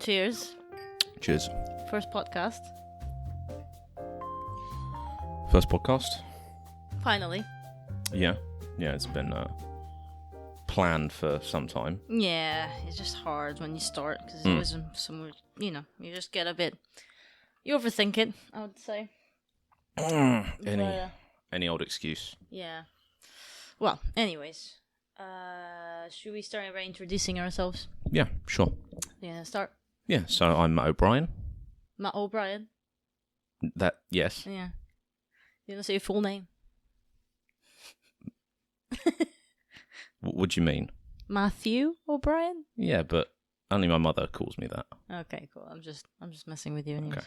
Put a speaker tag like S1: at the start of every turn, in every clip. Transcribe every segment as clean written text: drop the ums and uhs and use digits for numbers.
S1: Cheers.
S2: Cheers.
S1: First podcast.
S2: First podcast?
S1: Finally.
S2: Yeah. Yeah, it's been planned for some time.
S1: Yeah, it's just hard when you start because it's always somewhere, you just get a bit. You overthink it, I would say.
S2: Any old excuse.
S1: Yeah. Well, anyways. Should we start by introducing ourselves?
S2: Yeah, sure.
S1: Yeah, start.
S2: Yeah, so I'm Matt O'Brien.
S1: Matt O'Brien.
S2: Yes.
S1: Yeah. You don't say your full name.
S2: What do you mean?
S1: Matthew O'Brien?
S2: Yeah, but only my mother calls me that.
S1: Okay, cool. I'm just messing with you anyways.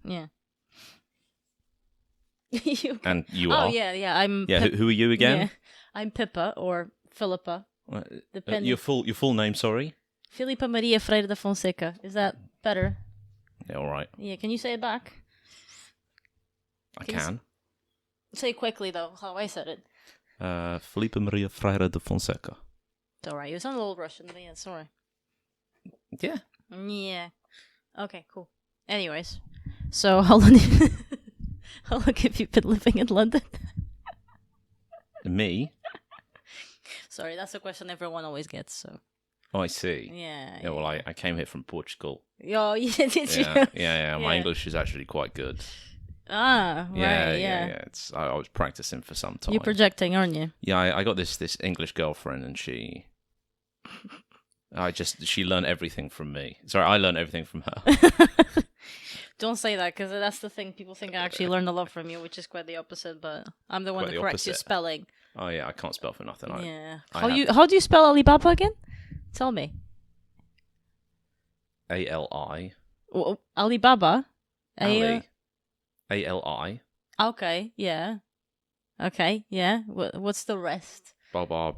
S2: Okay.
S1: Yeah.
S2: And you are?
S1: Oh, yeah. I'm.
S2: Yeah, who are you again?
S1: Yeah. I'm Pippa or Philippa. Depending.
S2: Your full name, sorry?
S1: Filipa Maria Freire da Fonseca. Is that better?
S2: Yeah, all right.
S1: Yeah, can you say it back?
S2: I can.
S1: Say it quickly, though, how I said it.
S2: Felipe Maria Freire de Fonseca.
S1: It's alright. You sound a little Russian, but yeah, it's alright.
S2: Yeah.
S1: Yeah. Okay, cool. Anyways, so how long have you been living in London?
S2: Me?
S1: Sorry, that's a question everyone always gets, so.
S2: Oh, I see.
S1: Yeah.
S2: Yeah, well, I came here from Portugal.
S1: Oh, yeah, did you?
S2: Yeah. My English is actually quite good.
S1: Ah, right,
S2: yeah. I was practicing for some time.
S1: You're projecting, aren't you?
S2: Yeah, I got this English girlfriend, and she learned everything from me. Sorry, I learned everything from her.
S1: Don't say that, because that's the thing. People think I actually learned a lot from you, which is quite the opposite, but I'm the one that corrects your spelling.
S2: Oh, yeah, I can't spell for nothing.
S1: Yeah. How do you spell Alibaba again? Tell me.
S2: A-L-I.
S1: Alibaba?
S2: Ali. A-L-I.
S1: Okay, yeah. Okay, yeah. What's the rest?
S2: Baba.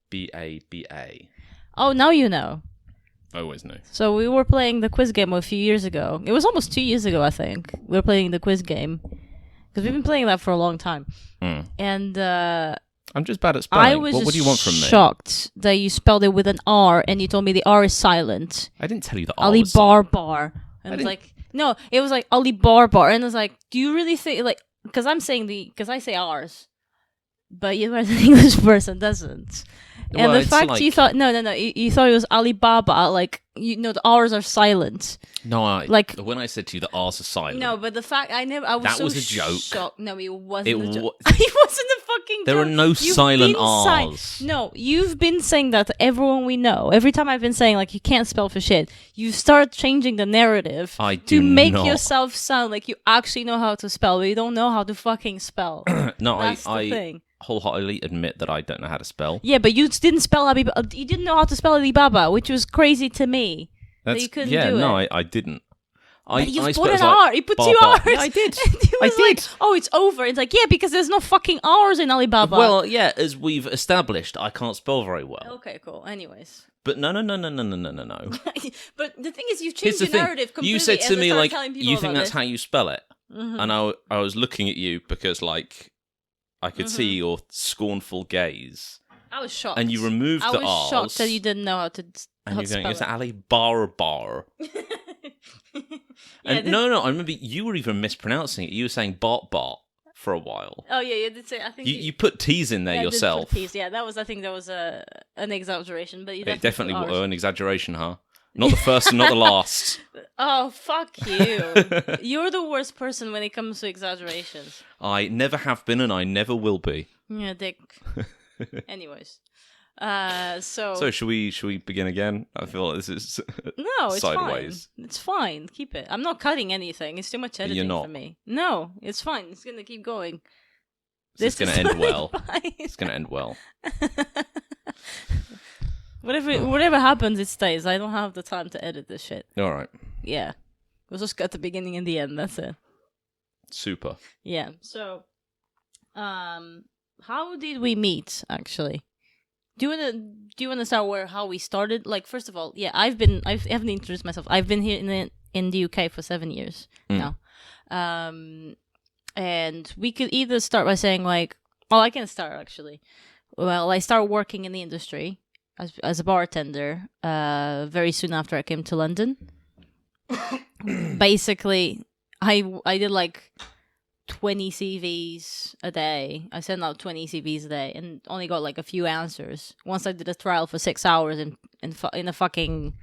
S2: B-A-B-A.
S1: Oh, now you know.
S2: I always knew.
S1: So we were playing the quiz game a few years ago. It was almost 2 years ago, I think. We were playing the quiz game. Because we've been playing that for a long time. And
S2: I'm just bad at spelling.
S1: I was
S2: what do you want from me?
S1: shocked that you spelled it with an R and you told me the R is silent.
S2: I didn't tell you the R was
S1: silent.
S2: Bar.
S1: And I was like, no, it was like Ali Bar. And I was like, do you really think, like, because I say R's, but you're an English person doesn't. And
S2: well,
S1: the fact
S2: like...
S1: you thought, no, you thought it was Alibaba, like, the R's are silent.
S2: No, when I said to you the R's are silent.
S1: No, but the fact, that
S2: was a joke.
S1: Shocked. No, it wasn't a joke.
S2: It
S1: wasn't a fucking joke.
S2: There are no silent R's.
S1: No, you've been saying that to everyone we know. Every time I've been saying, like, you can't spell for shit, you start changing the narrative to make yourself sound like you actually know how to spell, but you don't know how to fucking spell.
S2: No,
S1: That's the thing.
S2: Wholeheartedly admit that I don't know how to spell.
S1: Yeah, but you didn't spell Alibaba. You didn't know how to spell Alibaba, which was crazy to me. That you couldn't do it.
S2: No, I didn't.
S1: You put an R. You put two R's.
S2: Yeah, I did.
S1: I did. Like, oh, it's over. It's like, yeah, because there's no fucking R's in Alibaba.
S2: Well, yeah, as we've established, I can't spell very well.
S1: Okay, cool. Anyways.
S2: But no.
S1: But the thing is, you've changed the narrative completely.
S2: You said to me, like, you think that's
S1: it.
S2: how you spell it. Mm-hmm. And I was looking at you because, like, I could see your scornful gaze.
S1: I was shocked.
S2: And you removed the R's.
S1: I was shocked that you didn't know how to
S2: And you're going,
S1: spell
S2: it's Ali Bar. And no, I remember you were even mispronouncing it. You were saying Bart for a while.
S1: Oh, yeah, you did say, I think...
S2: You put T's in there yourself.
S1: I did put T's, yeah. I think that was an exaggeration, but you
S2: definitely an exaggeration, huh? Not the first and not the last.
S1: Oh, fuck you. You're the worst person when it comes to exaggerations.
S2: I never have been and I never will be.
S1: Yeah, dick. Anyways. So
S2: should we begin again? I feel like this is
S1: it's
S2: sideways.
S1: Fine. It's fine. Keep it. I'm not cutting anything. It's too much editing for me. No, it's fine. It's going to keep going.
S2: This is going to end well. It's going to end well.
S1: Whatever happens, it stays. I don't have the time to edit this shit.
S2: All right.
S1: Yeah. We'll just cut the beginning and the end. That's it.
S2: Super.
S1: Yeah. So, how did we meet, actually? Do you want to start how we started? Like, first of all, yeah, I haven't introduced myself. I've been here in the UK for 7 years now. And we could either start by saying, like, well, I can start, actually. Well, I started working in the industry as a bartender very soon after I came to London. basically, I did like 20 CVs a day. I sent out 20 CVs a day and only got like a few answers. Once I did a trial for 6 hours in a fucking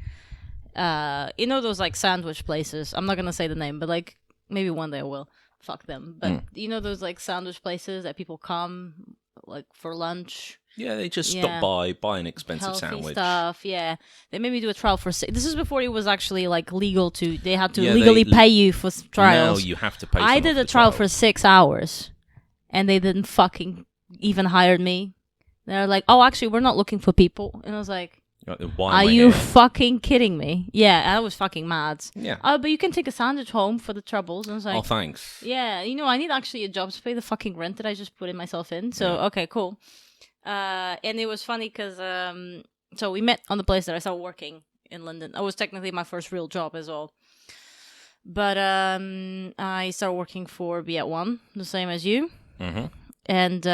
S1: those like sandwich places. I'm not gonna say the name, but like maybe one day I will. Fuck them. But those like sandwich places that people come like for lunch.
S2: Yeah, they just stop by, buy an expensive
S1: healthy
S2: sandwich.
S1: Stuff, yeah. They made me do a trial for this is before it was actually like legal to. They had to legally pay you for trials.
S2: Now you have to pay.
S1: I did a trial for 6 hours, and they didn't fucking even hire me. They're like, "Oh, actually, we're not looking for people," and I was like,
S2: "Why
S1: are you fucking kidding me?" Yeah, I was fucking mad.
S2: Yeah.
S1: But you can take a sandwich home for the troubles. And I was like,
S2: "Oh, thanks."
S1: Yeah, I need actually a job to pay the fucking rent that I just put in myself in. So okay, cool. And it was funny because so we met on the place that I started working in London. It was technically my first real job as well. But I started working for Be@One, the same as you.
S2: Mm-hmm.
S1: And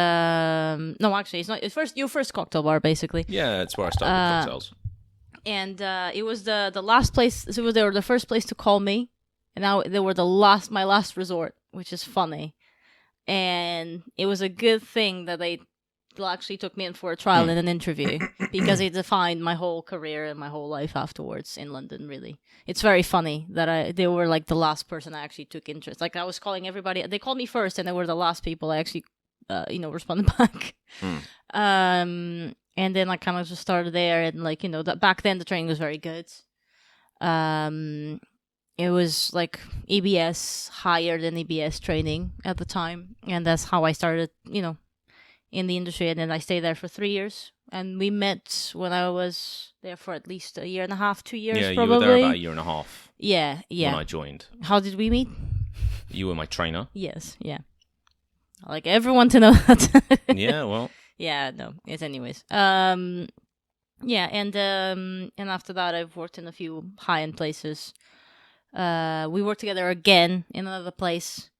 S1: no, actually, it's not. It's your first cocktail bar, basically.
S2: Yeah, it's where I started with cocktails.
S1: And it was the last place. So they were the first place to call me, and now they were my last resort, which is funny. And it was a good thing that they actually took me in for a trial and an interview because it defined my whole career and my whole life afterwards in London. Really, it's very funny that they were like the last person I actually took interest. Like I was calling everybody. They called me first, and they were the last people I actually responded back. And then I kind of just started there, and like that back then the training was very good. It was like EBS higher than EBS training at the time, and that's how I started in the industry. And then I stayed there for 3 years, and we met when I was there for at least a year and a half, 2 years.
S2: Yeah,
S1: probably.
S2: You were there about a year and a half.
S1: Yeah.
S2: When I joined.
S1: How did we meet?
S2: You were my trainer.
S1: Yes. Yeah. I like everyone to know that.
S2: Yeah, well.
S1: Yeah, no. It's anyways. Yeah, and after that I've worked in a few high-end places. We worked together again in another place.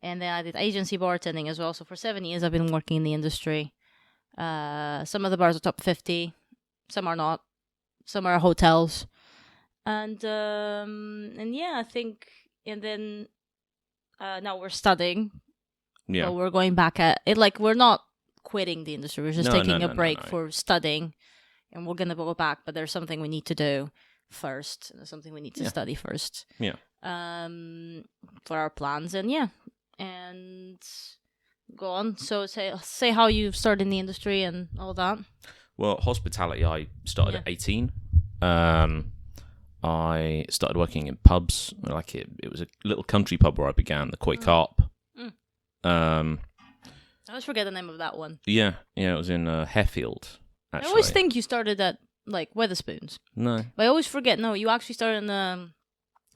S1: And then I did agency bartending as well. So for 7 years I've been working in the industry. Some of the bars are top 50, some are not. Some are hotels. And yeah, I think and then now we're studying.
S2: Yeah.
S1: So we're going back at it. Like we're not quitting the industry. We're just taking a break for studying, and we're gonna go back. But there's something we need to do first. There's something we need to study first.
S2: Yeah.
S1: For our plans, and go on. So say how you started in the industry and all that.
S2: Well, hospitality. I started at 18. I started working in pubs. Like it was a little country pub where I began, the Koi Carp. I
S1: always forget the name of that one.
S2: Yeah, it was in Harefield. Actually.
S1: I always think you started at like Wetherspoons.
S2: No,
S1: but I always forget. No, you actually started in a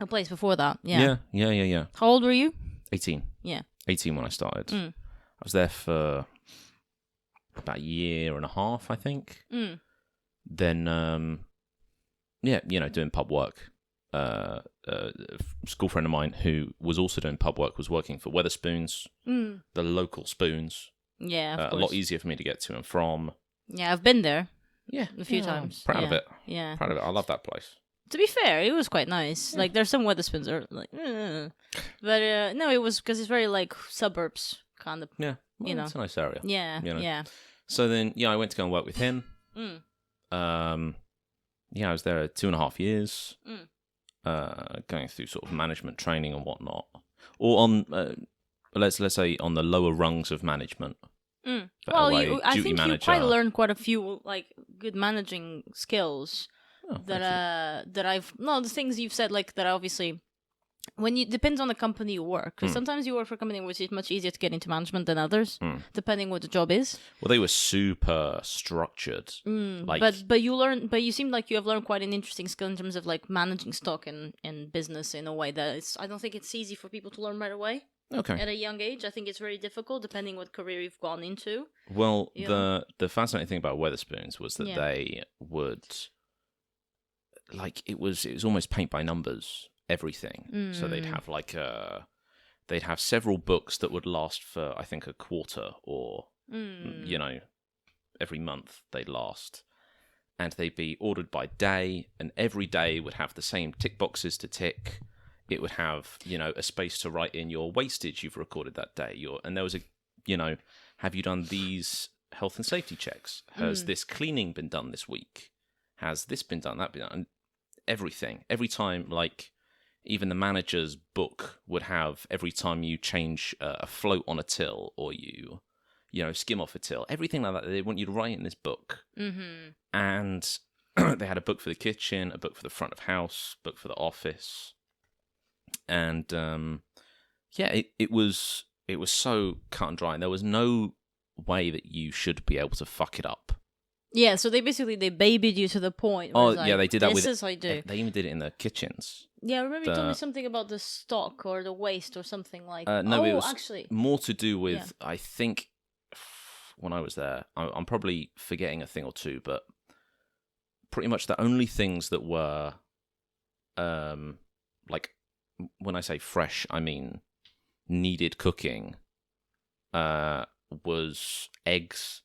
S1: place before that. Yeah.
S2: How
S1: old were you?
S2: 18.
S1: Yeah,
S2: 18 when I started. I was there for about a year and a half, I think. Then, doing pub work. A school friend of mine who was also doing pub work was working for Wetherspoons, the local spoons.
S1: Yeah,
S2: a lot easier for me to get to and from.
S1: Yeah, I've been there.
S2: Yeah,
S1: a few times.
S2: Proud of it.
S1: Yeah,
S2: proud of it. I love that place.
S1: To be fair, it was quite nice. Like there's some Wetherspoons are like, but no, it was because it's very like suburbs kind of.
S2: Yeah, it's a nice area.
S1: Yeah, yeah.
S2: So then, I went to go and work with him. I was there 2.5 years. Going through sort of management training and whatnot, or on let's say on the lower rungs of management.
S1: Well, I think you quite learned quite a few like good managing skills the things you've said like that obviously depends on the company you work, because sometimes you work for a company which is much easier to get into management than others, depending what the job is.
S2: Well, they were super structured.
S1: But you seem like you have learned quite an interesting skill in terms of like managing stock and business in a way that I don't think it's easy for people to learn right away.
S2: Okay.
S1: At a young age, I think it's very difficult depending what career you've gone into.
S2: Well, the fascinating thing about Wetherspoons was that they would it was almost paint by numbers. Everything. So they'd have they'd have several books that would last for I think a quarter or every month they'd last, and they'd be ordered by day, and every day would have the same tick boxes to tick. It would have, a space to write in your wastage you've recorded that day. And there was have you done these health and safety checks? Has this cleaning been done this week? Has this been done, that been done? And everything. Every time, even the manager's book would have, every time you change a float on a till or you skim off a till, everything like that, they want you to write in this book. Mm-hmm. And they had a book for the kitchen, a book for the front of house, book for the office. And it was so cut and dry. And there was no way that you should be able to fuck it up.
S1: Yeah, so they babied you to the point where
S2: they did that
S1: this is how I do.
S2: They even did it in the kitchens.
S1: Yeah, I remember you told me something about the stock or the waste or something like that.
S2: No, it was actually more to do with, I think, when I was there, I'm probably forgetting a thing or two, but pretty much the only things that were, when I say fresh, I mean needed cooking, was eggs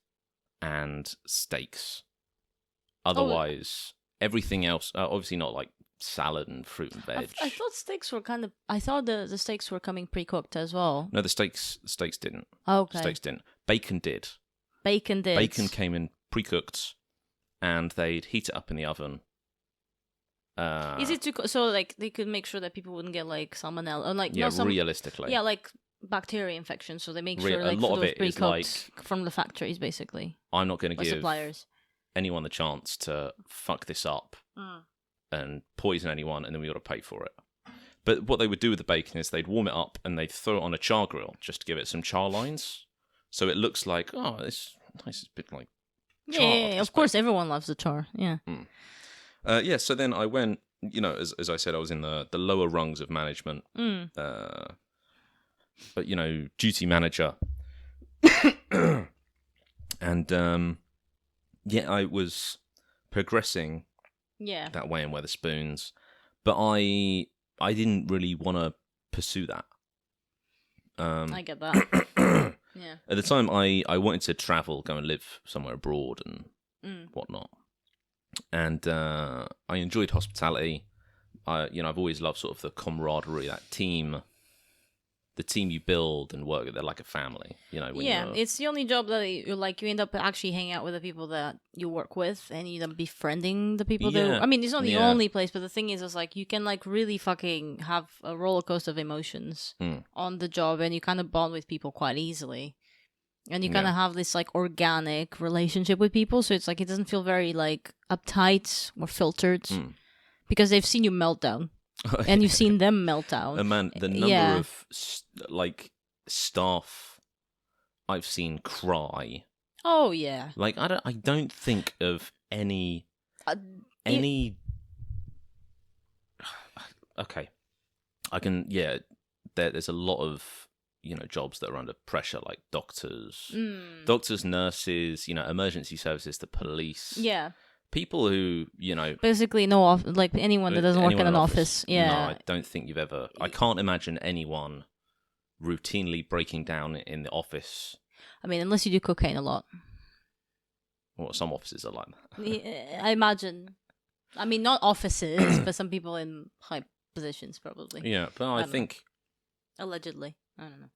S2: and steaks. Otherwise, everything else, obviously not like salad and fruit and veg.
S1: I thought steaks were I thought the steaks were coming pre-cooked as well.
S2: No, the steaks didn't.
S1: Okay.
S2: Steaks didn't. Bacon did.
S1: Bacon
S2: came in pre-cooked, and they'd heat it up in the oven.
S1: Is it so they could make sure that people wouldn't get salmonella?
S2: Realistically.
S1: Yeah, bacteria infections. So they make sure
S2: a lot of it is
S1: from the factories, basically.
S2: I'm not going to give
S1: suppliers
S2: anyone the chance to fuck this up and poison anyone, and then we got to pay for it. But what they would do with the bacon is they'd warm it up and they'd throw it on a char grill just to give it some char lines, so it looks like this nice bit like char.
S1: Yeah, of course, everyone loves the char. Yeah.
S2: So then I went, as I said, I was in the lower rungs of management. But, duty manager. And, I was progressing that way in Wetherspoons. But I didn't really want to pursue that.
S1: I get that. Yeah.
S2: At the time, I wanted to travel, go and live somewhere abroad and whatnot. And I enjoyed hospitality. I've always loved sort of the camaraderie, that team, the team you build and work with. They're like a family,
S1: it's the only job that you end up actually hanging out with the people that you work with, and you end up befriending the people that. I mean, it's not the only place, but the thing is you can really fucking have a roller coaster of emotions on the job, and you kind of bond with people quite easily. And you kind of have this organic relationship with people, so it's it doesn't feel very uptight or filtered, because they've seen you melt down, and you've seen them melt down.
S2: And man, the number of staff I've seen cry.
S1: Oh yeah.
S2: I don't think of any. Okay, I can. Yeah, there's a lot of. Jobs that are under pressure, like doctors, nurses, emergency services, the police.
S1: Yeah.
S2: People who,
S1: basically anyone that doesn't work in an office. Yeah.
S2: No, I don't think you've ever. I can't imagine anyone routinely breaking down in the office.
S1: I mean, unless you do cocaine a lot.
S2: Well, some offices are like that.
S1: Yeah, I imagine. I mean, not offices, but some people in high positions probably.
S2: Yeah, but I think.
S1: Allegedly. I don't know.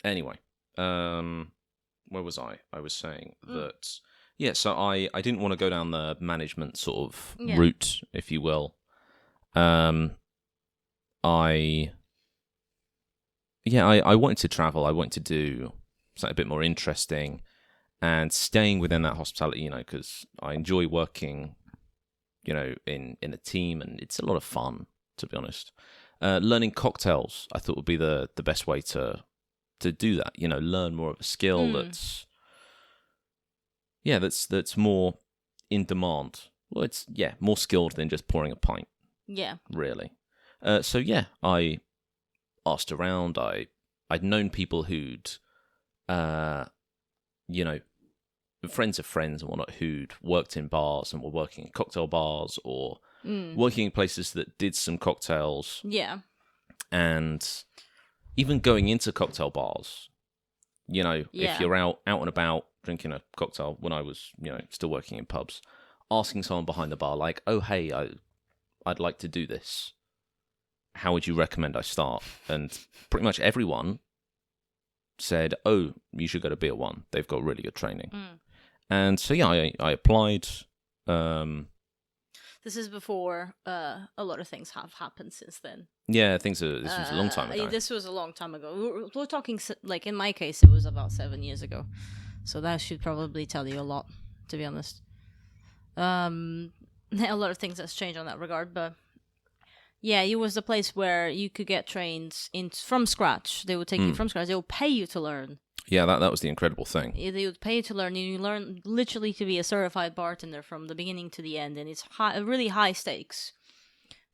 S2: Anyway, where was I? I was saying that, so I didn't want to go down the management sort of route, if you will. I wanted to travel. I wanted to do something a bit more interesting and staying within that hospitality, because I enjoy working, in a team, and it's a lot of fun, to be honest. Learning cocktails, I thought would be the best way to do that. Learn more of a skill that's more in demand. Well, it's more skilled than just pouring a pint.
S1: Yeah,
S2: really. I asked around. I'd known people who'd, friends of friends and whatnot, who'd worked in bars and were working in cocktail bars or. Working in places that did some cocktails.
S1: Yeah.
S2: And even going into cocktail bars, if you're out and about drinking a cocktail, when I was, still working in pubs, asking someone behind the bar, like, oh, hey, I'd like to do this. How would you recommend I start? And pretty much everyone said, oh, you should go to Beer One. They've got really good training. And so, yeah, I applied.
S1: This is before a lot of things have happened since then.
S2: Yeah, this was a long time ago.
S1: This was a long time ago. We're talking, like, in my case, it was about 7 years ago. So that should probably tell you a lot, to be honest. A lot of things has changed on that regard, but yeah, it was the place where you could get trained from scratch. They would take you from scratch. They would pay you to learn. Yeah,
S2: that was the incredible thing.
S1: They would pay you to learn, and you learn literally to be a certified bartender from the beginning to the end, and it's really high stakes.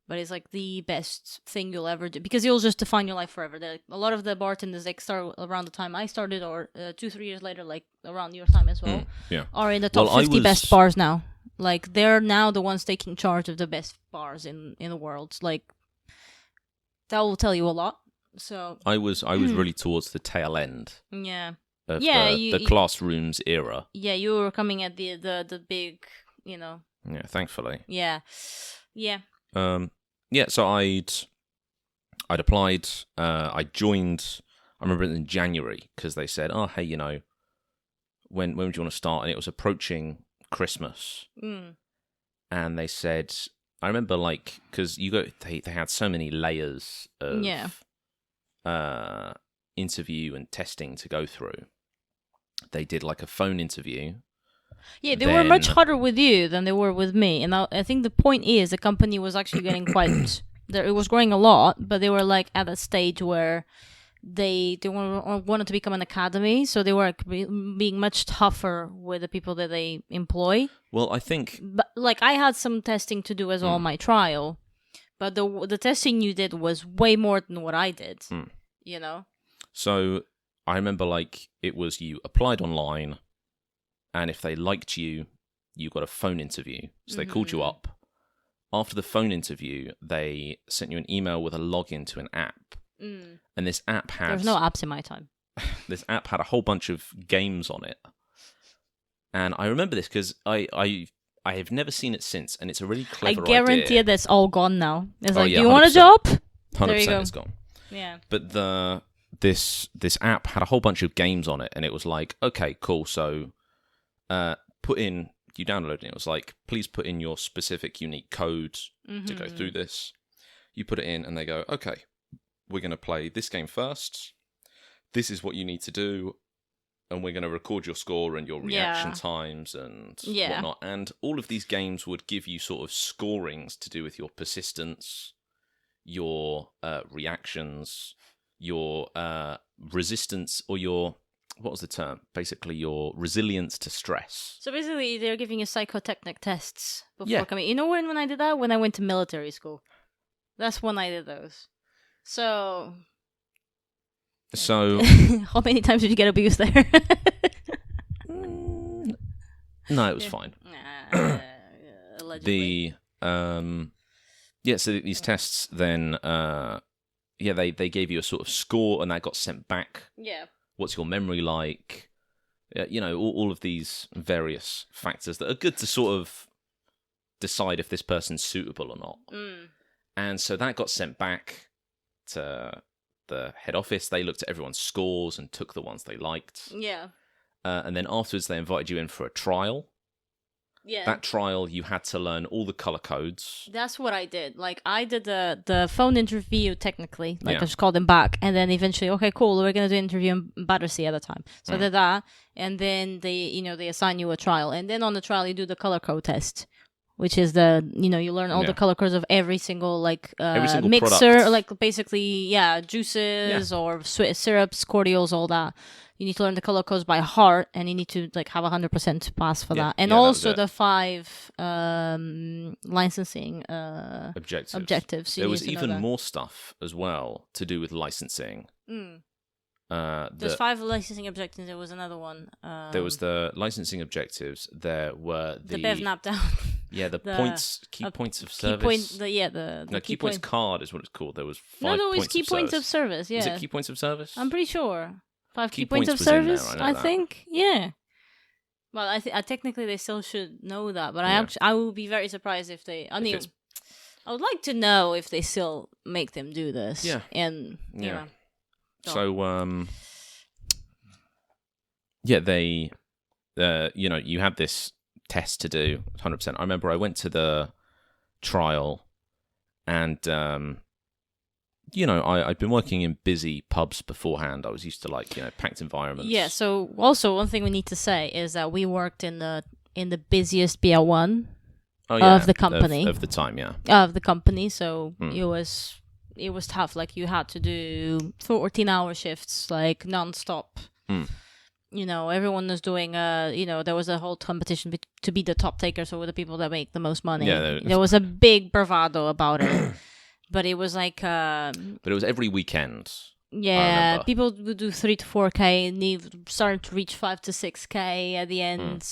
S1: But it's like the best thing you'll ever do, because you'll just define your life forever. A lot of the bartenders, they start around the time I started, or 2-3 years later, like around your time as well, are in the top 50 best bars now. Like, they're now the ones taking charge of the best bars in the world. Like, that will tell you a lot. So I was
S2: really towards the tail end.
S1: Yeah.
S2: Of the classrooms era.
S1: Yeah, you were coming at the big, Yeah,
S2: thankfully.
S1: Yeah. Yeah.
S2: So I'd applied. I joined. I remember it in January, because they said, "Oh, hey, when do you want to start?" And it was approaching Christmas, and they said, I remember, like, because they had so many layers of interview and testing to go through. They did like a phone interview.
S1: Yeah, they were much harder with you than they were with me, and I think the point is the company was actually getting quite. It was growing a lot, but they were like at a stage where they wanted to become an academy, so they were being much tougher with the people that they employ.
S2: Well, I think,
S1: but like, I had some testing to do as well on my trial, but the testing you did was way more than what I did.
S2: So I remember, like, it was you applied online, and if they liked you, you got a phone interview. So they called you up. After the phone interview, they sent you an email with a login to an app. And this app had...
S1: There was no apps in my time.
S2: This app had a whole bunch of games on it. And I remember this because I have never seen it since, and it's a really clever idea.
S1: I guarantee that's all gone now. It's like, do you want a job?
S2: 100% it's gone.
S1: Yeah.
S2: But this app had a whole bunch of games on it, and it was like, okay, cool, so you downloaded it, it was like, please put in your specific unique code to go through this. You put it in, and they go, okay, we're going to play this game first. This is what you need to do. And we're going to record your score and your reaction times and whatnot. And all of these games would give you sort of scorings to do with your persistence, your reactions, your resistance, or your... What was the term? Basically, your resilience to stress.
S1: So basically, they're giving you psychotechnic tests before coming. You know when I did that? When I went to military school. That's when I did those. So how many times did you get abused there?
S2: No, it was fine.
S1: Allegedly.
S2: So these tests then, they gave you a sort of score, and that got sent back.
S1: Yeah.
S2: What's your memory like? All of these various factors that are good to sort of decide if this person's suitable or not. And so that got sent back to the head office. They looked at everyone's scores and took the ones they liked.
S1: Yeah.
S2: And then afterwards, they invited you in for a trial.
S1: Yeah.
S2: That trial, you had to learn all the color codes.
S1: That's what I did. Like, I did the phone interview technically. Like, I just called them back, and then eventually, okay, cool, we're gonna do an interview in Battersea at the time. So I did that, and then they assign you a trial, and then on the trial you do the color code test, which is you learn all the color codes of every single mixer,
S2: product.
S1: like basically juices or syrups, cordials, all that. You need to learn the color codes by heart, and you need to have 100% pass for that. And also the 5 licensing objectives.
S2: There was even more stuff as well to do with licensing.
S1: There's 5 licensing objectives. There was another one.
S2: There was the licensing objectives. There were the
S1: Bev nap down.
S2: Yeah, the points, key points of service.
S1: Key
S2: points card is what it's called. There was 5
S1: No,
S2: points
S1: it's key points of service. Yeah.
S2: Is it key points of service?
S1: I'm pretty sure. 5 key points of service, I think. Yeah. Well, I think technically they still should know that, but I will be very surprised if they. I mean, I would like to know if they still make them do this.
S2: Yeah.
S1: And
S2: So they, you have this test to do 100%. I remember I went to the trial, and I'd been working in busy pubs beforehand. I was used to packed environments.
S1: Yeah. So also one thing we need to say is that we worked in the busiest BL1 of the company
S2: of the time. Yeah.
S1: Of the company. So it was tough. Like you had to do 14-hour shifts, like non-stop. Everyone was doing. There was a whole competition to be the top taker, so the people that make the most money. Yeah, there was a big bravado about it. But it was like... but
S2: it was every weekend.
S1: Yeah, people would do 3 to 4K, and they started to reach 5 to 6K at the end.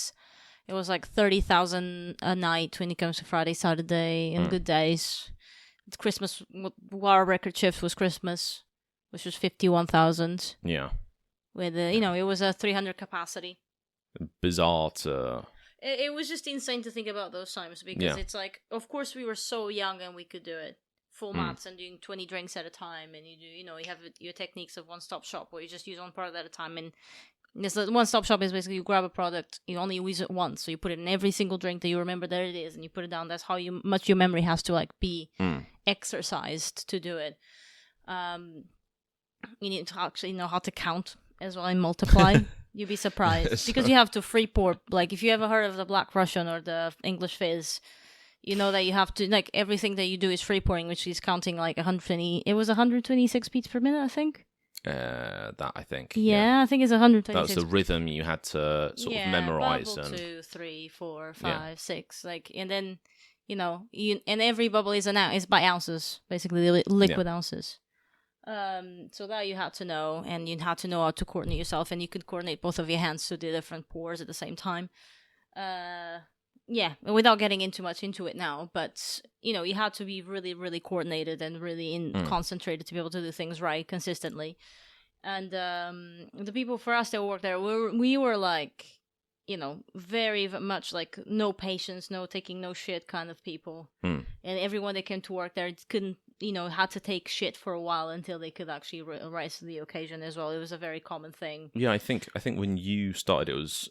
S1: It was like 30,000 a night when it comes to Friday, Saturday, and good days. Christmas, our record shift was Christmas, which was 51,000.
S2: Yeah.
S1: With, it was a 300 capacity.
S2: Bizarre to...
S1: It was just insane to think about those times, because it's like, of course we were so young and we could do it. Full mats and doing 20 drinks at a time, and you have your techniques of one-stop shop where you just use one product at a time. And this one-stop shop is basically you grab a product, you only use it once, so you put it in every single drink that you remember that it is, and you put it down. That's how much your memory has to be exercised to do it. You need to actually know how to count as well and multiply. You'd be surprised because you have to free pour. Like if you ever heard of the Black Russian or the English Fizz. You know that you have to, everything that you do is free pouring, which is counting 120. It was 126 beats per minute, I think.
S2: That I think.
S1: Yeah, I think it's 126.
S2: That was the rhythm you had to sort of memorize.
S1: Bubble 2, 3, 4, 5, 6. And then, and every bubble is by ounces, basically liquid ounces. So that you had to know, and you had to know how to coordinate yourself, and you could coordinate both of your hands to the different pours at the same time. Yeah, without getting into it now, but you had to be really, really coordinated and really concentrated to be able to do things right consistently. And the people for us that worked there, we were very much no patience, no taking no shit kind of people. And everyone that came to work there couldn't, had to take shit for a while until they could actually rise to the occasion as well. It was a very common thing.
S2: Yeah, I think when you started, it was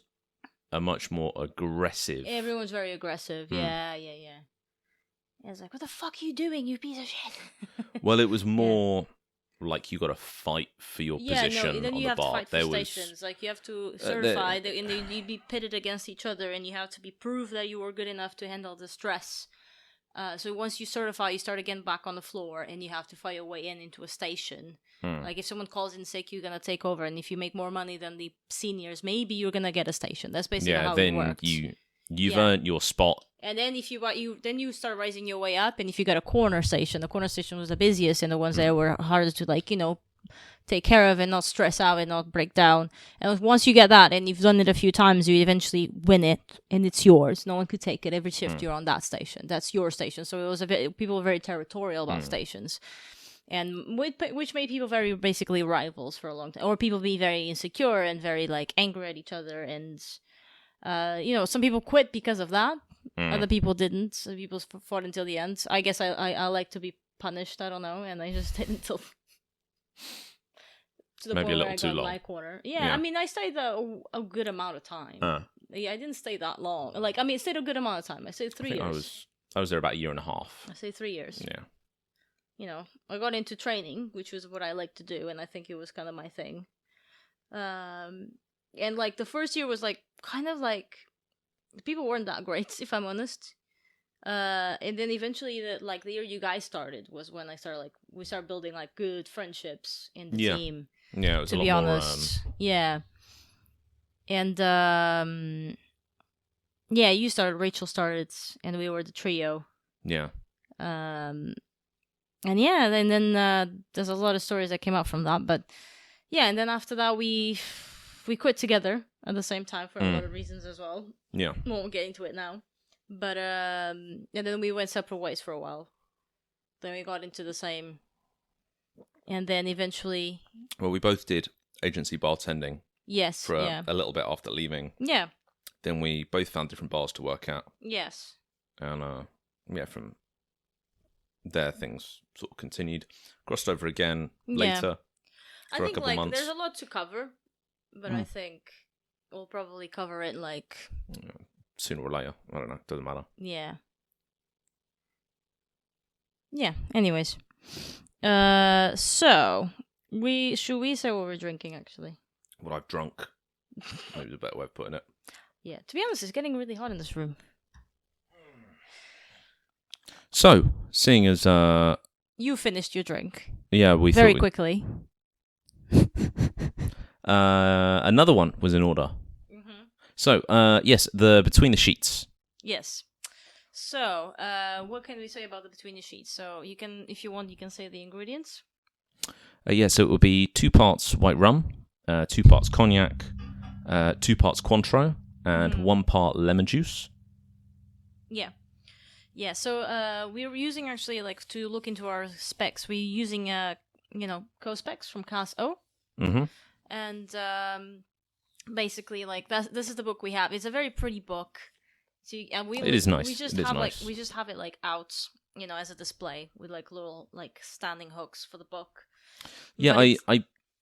S2: a much more aggressive.
S1: Everyone's very aggressive. Yeah. It's like, what the fuck are you doing, you piece of shit?
S2: Well, it was more like you got to fight for your position
S1: then
S2: on
S1: you
S2: the
S1: have
S2: bar.
S1: to fight for stations. You have to certify, and you'd be pitted against each other, and you have to prove that you were good enough to handle the stress. So once you certify, you start again back on the floor, and you have to fight your way into a station. If someone calls in sick, you're gonna take over, and if you make more money than the seniors, maybe you're gonna get a station. That's basically how it works.
S2: You've earned your spot.
S1: And then if you start rising your way up, and if you got a corner station, the corner station was the busiest, and the ones that were harder to take care of and not stress out and not break down. And once you get that, and you've done it a few times, you eventually win it, and it's yours. No one could take it. Every shift you're on that station. That's your station. So it was people were very territorial about stations. And which made people very basically rivals for a long time, or people be very insecure and very angry at each other, and some people quit because of that. Other people didn't. Some people fought until the end. I guess I like to be punished. I don't know, and I just did until to the
S2: maybe
S1: point
S2: a
S1: where
S2: little
S1: I
S2: too
S1: got
S2: long.
S1: my corner. Yeah, I mean, I stayed a good amount of time. Yeah, I didn't stay that long. I stayed a good amount of time. I stayed 3 years.
S2: I was there about a year and a half.
S1: I stayed 3 years.
S2: Yeah.
S1: I got into training, which was what I like to do, and I think it was kind of my thing. And the first year was people weren't that great, if I'm honest. And then eventually, the year you guys started was when I started we started building good friendships in the team.
S2: Yeah, it was
S1: to
S2: a lot
S1: be
S2: more,
S1: honest. Yeah. And you started, Rachel started, and we were the trio.
S2: Yeah.
S1: And then there's a lot of stories that came out from that, but and then after that we quit together at the same time for a lot of reasons as well.
S2: Yeah.
S1: We won't get into it now. But and then we went separate ways for a while. Then we got into the same, and then eventually.
S2: Well, we both did agency bartending.
S1: Yes.
S2: For a little bit after leaving.
S1: Yeah.
S2: then we both found different bars to work at.
S1: Yes.
S2: And from there things sort of continued. Crossed over again later for a couple months.
S1: There's a lot to cover, but I think we'll probably cover it
S2: sooner or later. I don't know. Doesn't matter.
S1: Yeah. Yeah. Anyways, so should we say what we're drinking actually?
S2: What I've drunk. Maybe a better way of putting it.
S1: Yeah. To be honest, it's getting really hot in this room.
S2: So, seeing as
S1: you finished your drink.
S2: Yeah, we
S1: very quickly.
S2: Another one was in order. Mm-hmm. So, yes, the Between the Sheets.
S1: Yes. So, what can we say about the Between the Sheets? So, you can, if you want, you can say the ingredients.
S2: So it would be 2 parts white rum, 2 parts cognac, 2 parts Cointreau, and 1 part lemon juice.
S1: Yeah. Yeah, so we were using actually to look into our specs. We're using co-specs from Class O.
S2: Mm-hmm.
S1: And basically this is the book we have. It's a very pretty book. So
S2: it is nice.
S1: We just have it out, as a display with little standing hooks for the book.
S2: Yeah,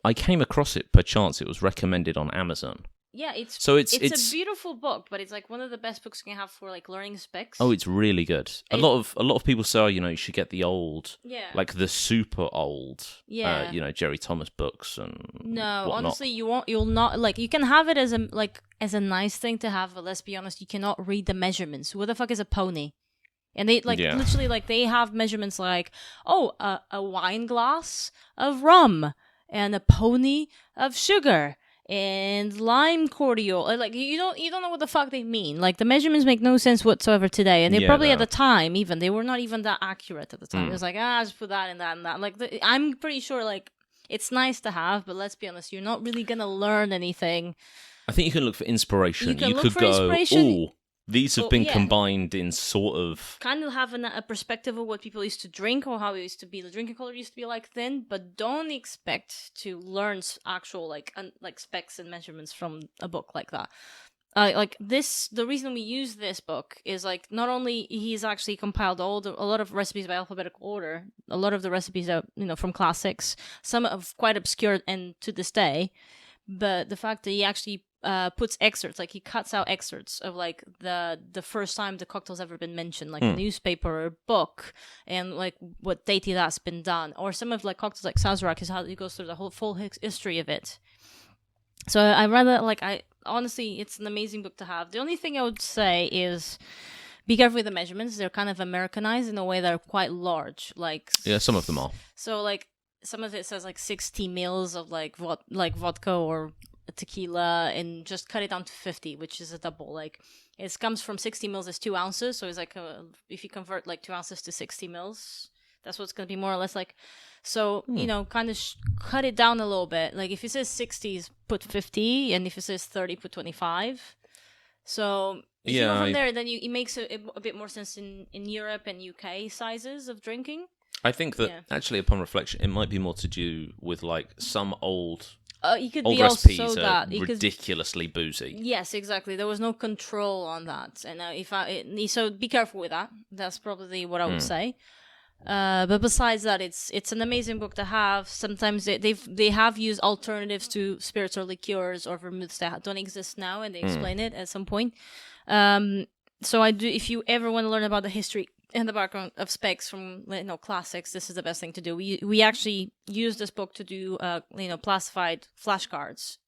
S2: I came across it per chance. It was recommended on Amazon.
S1: Yeah, it's a beautiful book, but it's one of the best books you can have for learning specs.
S2: Oh, it's really good. A lot of people say, you should get the old, the super old, Jerry Thomas books and
S1: no,
S2: whatnot.
S1: Honestly, you'll not you can have it as a nice thing to have, but let's be honest, you cannot read the measurements. What the fuck is a pony? And they literally they have measurements a wine glass of rum and a pony of sugar. And lime cordial, you don't know what the fuck they mean. The measurements make no sense whatsoever today, and they probably at the time even they were not even that accurate at the time. It was just put that and that and that. I'm pretty sure it's nice to have, but let's be honest, you're not really gonna learn anything.
S2: I think you can look for inspiration. You could go, oh, these have been combined in sort of...
S1: kind of having a perspective of what people used to drink or how it used to be. The drinking culture used to be then, but don't expect to learn actual specs and measurements from a book like that. The reason we use this book is not only he's actually compiled a lot of recipes by alphabetical order, a lot of the recipes are from classics, some of quite obscure and to this day, but the fact that he actually puts excerpts, he cuts out excerpts of the first time the cocktail's ever been mentioned, a newspaper or book, and what date that's been done, or some of cocktails like Sazerac is how he goes through the whole full history of it. So I rather honestly, it's an amazing book to have. The only thing I would say is be careful with the measurements. They're kind of Americanized in a way they're quite large.
S2: Yeah, some of them are.
S1: So some of it says 60 mils of vodka or tequila, and just cut it down to 50, which is a double. It comes from 60 mils is 2 ounces, so it's if you convert 2 ounces to 60 mils, that's what's going to be more or less so kind of cut it down a little bit. If it says 60s, put 50, and if it says 30, put 25. So if you go from there, then it makes a bit more sense in Europe and UK sizes of drinking.
S2: I think that actually, upon reflection, it might be more to do with some old
S1: old
S2: recipes
S1: also
S2: are ridiculously boozy.
S1: Yes, exactly. There was no control on that, and so be careful with that. That's probably what I would say. But besides that, it's an amazing book to have. Sometimes they have used alternatives to spirits or liqueurs or vermouths that don't exist now, and they explain it at some point. So I do. If you ever want to learn about the history and the background of specs from classics, this is the best thing to do. We actually use this book to do classified flashcards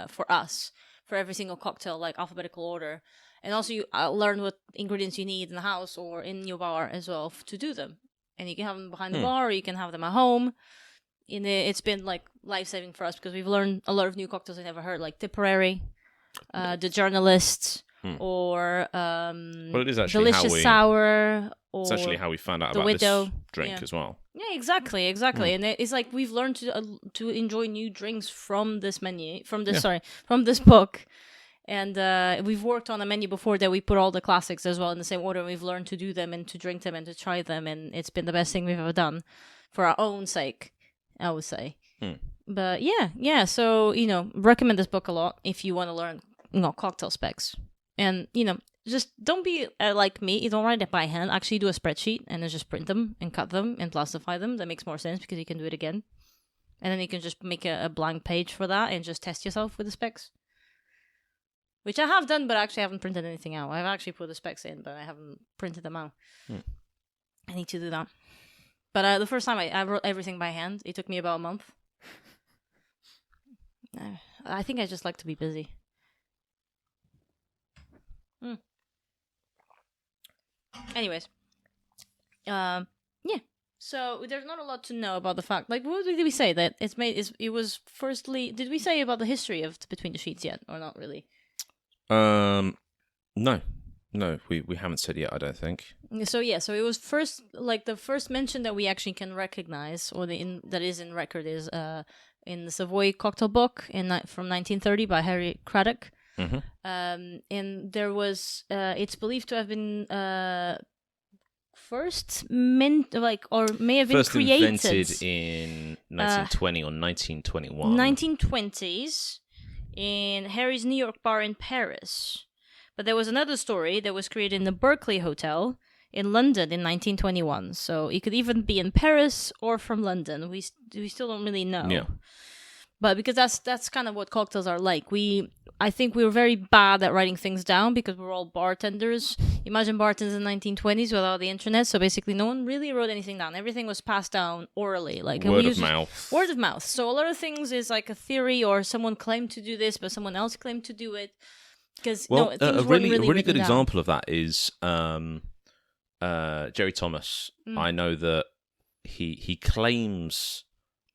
S1: for us for every single cocktail, alphabetical order, and also you learn what ingredients you need in the house or in your bar as well to do them. And you can have them behind the bar, or you can have them at home. It's been life-saving for us because we've learned a lot of new cocktails I never heard, like Tipperary, The Journalist, or
S2: it is actually
S1: Delicious Sour. Or
S2: it's actually how we found out
S1: the
S2: about
S1: Widow.
S2: This drink as well.
S1: Yeah, exactly. And it's we've learned to enjoy new drinks from this menu, from this book. And we've worked on a menu before that we put all the classics as well in the same order. We've learned to do them and to drink them and to try them, and it's been the best thing we've ever done for our own sake, I would say. But yeah. So recommend this book a lot if you want to learn cocktail specs. And, just don't be like me. You don't write it by hand. Actually do a spreadsheet and then just print them and cut them and plastify them. That makes more sense because you can do it again. And then you can just make a blank page for that and just test yourself with the specs. Which I have done, but actually I haven't printed anything out. I've actually put the specs in, but I haven't printed them out. I need to do that. But the first time I wrote everything by hand, it took me about a month. I think I just like to be busy. Anyways. Yeah. So there's not a lot to know about the fact. Like, what did we say that it's made? It was firstly. Did we say about the history of Between the Sheets yet, or not really?
S2: No, we haven't said yet. I don't think.
S1: So it was first, like the first mention that we actually can recognize, or that is in record, is in the Savoy Cocktail Book from 1930 by Harry Craddock.
S2: Mm-hmm.
S1: And there was, it's believed to have been first or may have been created.
S2: First invented in 1920 or 1921.
S1: 1920s in Harry's New York bar in Paris. But there was another story that was created in the Berkeley Hotel in London in 1921. So it could even be in Paris or from London. We still don't really know.
S2: Yeah.
S1: But because that's kind of what cocktails are like. I think we were very bad at writing things down because we're all bartenders. Imagine bartenders in the 1920s without the internet. So basically, no one really wrote anything down. Everything was passed down orally, like
S2: word of mouth.
S1: Word of mouth. So a lot of things is like a theory, or someone claimed to do this, but someone else claimed to do it. Because
S2: a really good example of that is Jerry Thomas. I know that he claims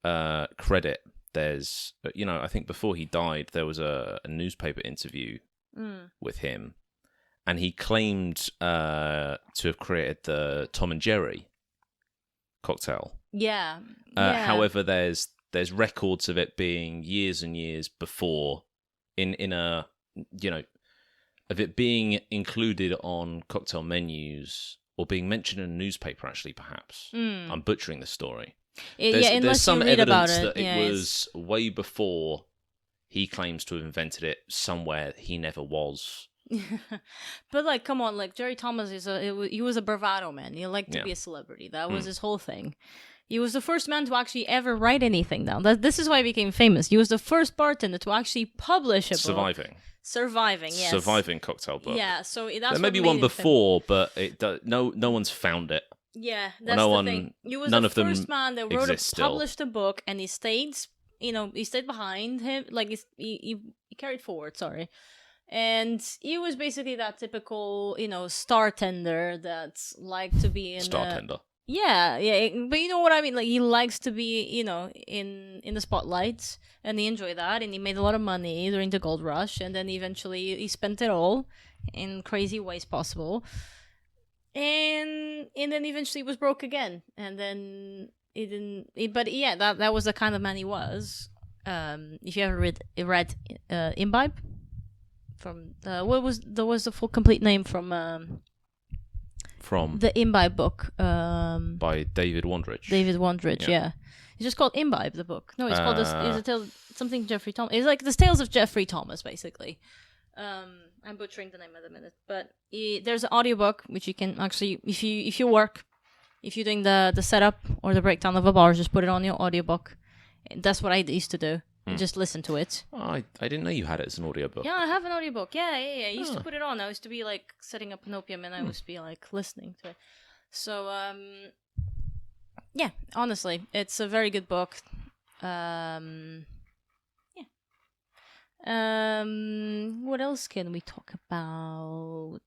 S2: credit. There's, I think before he died, there was a newspaper interview with him, and he claimed to have created the Tom and Jerry cocktail.
S1: Yeah.
S2: However, there's records of it being years and years before, in a of it being included on cocktail menus or being mentioned in a newspaper. Actually, perhaps I'm butchering the story. There's some evidence that it was way before he claims to have invented it somewhere he never was.
S1: But like, come on, like Jerry Thomas he was a bravado man. He liked to be a celebrity. That was his whole thing. He was the first man to actually ever write anything down. This is why he became famous. He was the first bartender to actually publish a book. Surviving, yes.
S2: Surviving cocktail book.
S1: Yeah, so that's
S2: there may be one before, but no one's found it.
S1: Yeah, that's the thing. He was the first man that published a book, and he stayed behind him, like he carried forward. Sorry, and he was basically that typical, star tender that's like to be in
S2: star tender.
S1: Yeah, but you know what I mean. Like he likes to be, in the spotlight, and he enjoyed that, and he made a lot of money during the gold rush, and then eventually he spent it all in crazy ways possible. And then eventually he was broke again, and then he didn't. But yeah, that was the kind of man he was. If you ever read Imbibe, from what was the full complete name from the Imbibe book
S2: by David Wondrich.
S1: Yeah. It's just called Imbibe, the book. No, it's called something Jeffrey Thomas. It's like the Tales of Jeffrey Thomas, basically. I'm butchering the name at the minute, but there's an audiobook which you can actually, if you're doing the setup or the breakdown of a bar, just put it on your audiobook. That's what I used to do. Just listen to it.
S2: Oh, I didn't know you had it as an audiobook.
S1: Yeah, I have an audiobook. Yeah. I used to put it on. I used to be like setting up an opium, and I used to be like listening to it. So, yeah, honestly, it's a very good book. What else can we talk about?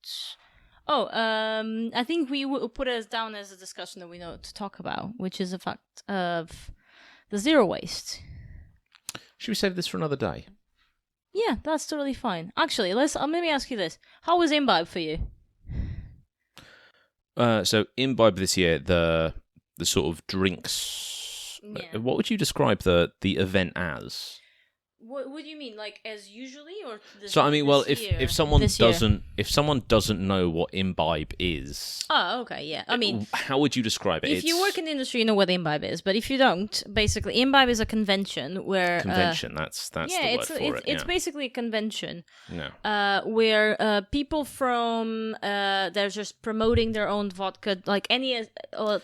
S1: I think we will put it down as a discussion that we know to talk about, which is the fact of the zero waste.
S2: Should we save this for another day?
S1: Yeah, that's totally fine. Actually, let me ask you this: how was Imbibe for you?
S2: So Imbibe this year, the sort of drinks. Yeah. What would you describe the event as?
S1: What do you mean, like as usually, or
S2: so I mean, well, if someone doesn't know what Imbibe is,
S1: oh, okay, yeah. I mean,
S2: how would you describe it?
S1: If you work in the industry, you know what Imbibe is, but if you don't, basically, Imbibe is a convention where
S2: that's the word for it.
S1: It's basically a convention.
S2: No.
S1: Where people from they're just promoting their own vodka, like any